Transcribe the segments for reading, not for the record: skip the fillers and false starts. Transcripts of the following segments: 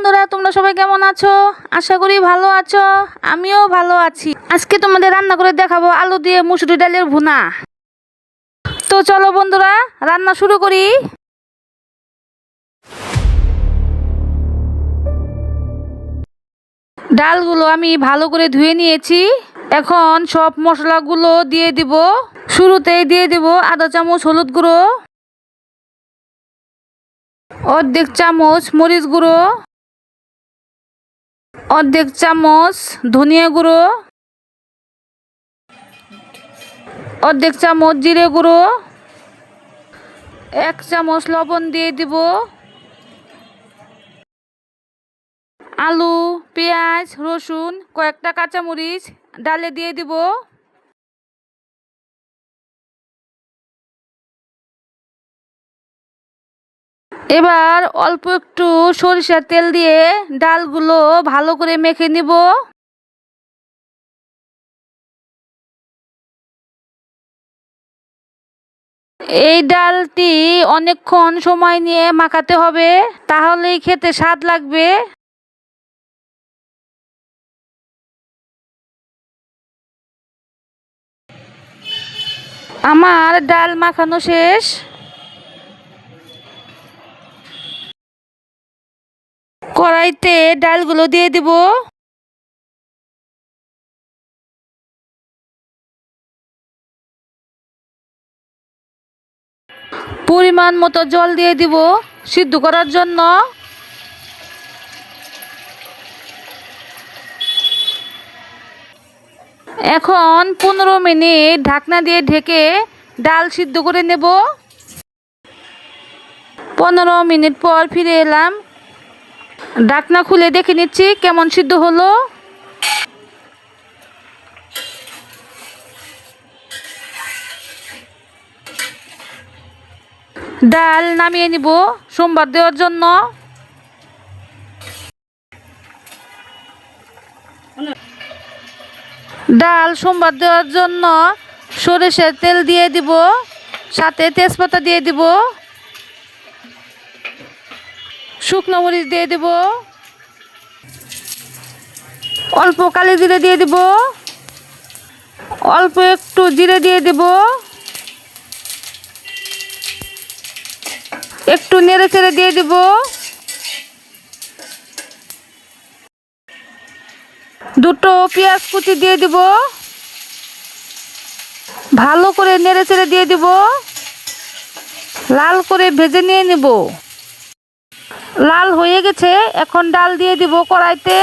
বন্ধুরা, তোমরা সবাই কেমন আছো? আশা করি ভালো আছো। আমিও ভালো আছি। আজকে তোমাদের রান্না করে দেখাবো আলু দিয়ে মুসুরি ডালের ভুনা। তো চলো বন্ধুরা, রান্না শুরু করি। ডালগুলো আমি ভালো করে ধুয়ে নিয়েছি। এখন সব মশলাগুলো দিয়ে দিব। শুরুতেই দিয়ে দিব আধা চামচ হলুদ গুঁড়ো, অর্ধেক চামচ মরিচ গুঁড়ো, অর্ধেক চামচ ধনিয়া গুঁড়ো, অর্ধেক চামচ জিরে গুঁড়ো, 1 চামচ লবণ দিয়ে দিব। আলু, পেঁয়াজ, রসুন, কয়েকটা কাঁচামরিচ ডালে দিয়ে দিব। এবার অল্প একটু সরিষার তেল দিয়ে ডালগুলো ভালো করে মেখে নিব। এই ডালটি অনেকক্ষণ সময় নিয়ে মাখাতে হবে, তাহলেই খেতে স্বাদ লাগবে। আমার ডাল মাখানো শেষ। কড়াইতে ডালগুলো দিয়ে দিব। পরিমাণ মতো জল দিয়ে দিব সিদ্ধ করার জন্য। এখন 15 মিনিট ঢাকনা দিয়ে ঢেকে ডাল সিদ্ধ করে নেব। 15 মিনিট পর ফিরে এলাম। ঢাকনা খুলে দেখে নিচ্ছি কেমন সিদ্ধ হলো। ডাল নামিয়ে নিব সোমবার দেওয়ার জন্য। ডাল সোমবার দেওয়ার জন্য সরিষার তেল দিয়ে দিব, সাথে তেজপাতা দিয়ে দিব, শুকনো মরিচ দিয়ে দিব, অল্প কালি জিরে দিয়ে দিব, অল্প একটু জিরে দিয়ে দিব, একটু নেড়ে চেড়ে দিয়ে দিব। দুটো পেঁয়াজ কুচি দিয়ে দিব। ভালো করে নেড়ে চেড়ে দিয়ে দিব। লাল করে ভেজে নিয়ে নিব। লাল হয়ে গেছে, এখন ডাল দিয়ে দিব কড়াইতে।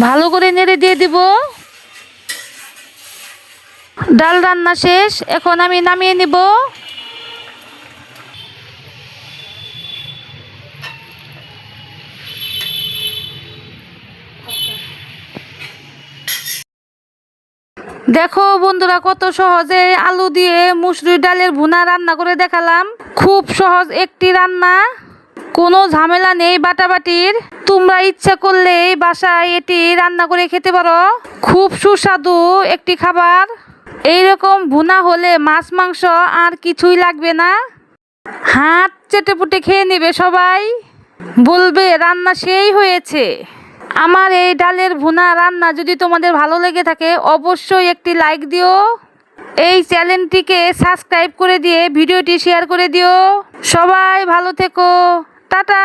ভালো করে নেড়ে দিয়ে দিব। ডাল রান্না শেষ, এখন আমি নামিয়ে নিব। দেখো বন্ধুরা, কত সহজে আলু দিয়ে মুসুরি ডালের ভুনা রান্না করে দেখালাম। খুব সহজ একটি রান্না, কোনো ঝামেলা নেই বাটাবাটির। তোমরা ইচ্ছা করলে বাসায় এটি রান্না করে খেতে পারো। খুব সুস্বাদু একটি খাবার। এইরকম ভুনা হলে মাছ মাংস আর কিছুই লাগবে না। হাত চেটেপুটে খেয়ে নেবে সবাই, বলবে রান্না সেই হয়েছে। আমার এই ডালের ভুনা রান্না যদি তোমাদের ভালো লেগে থাকে, অবশ্যই একটি লাইক দিও। এই চ্যানেলটিকে সাবস্ক্রাইব করে দিয়ে ভিডিওটি শেয়ার করে দিও। সবাই ভালো থেকো। টাটা।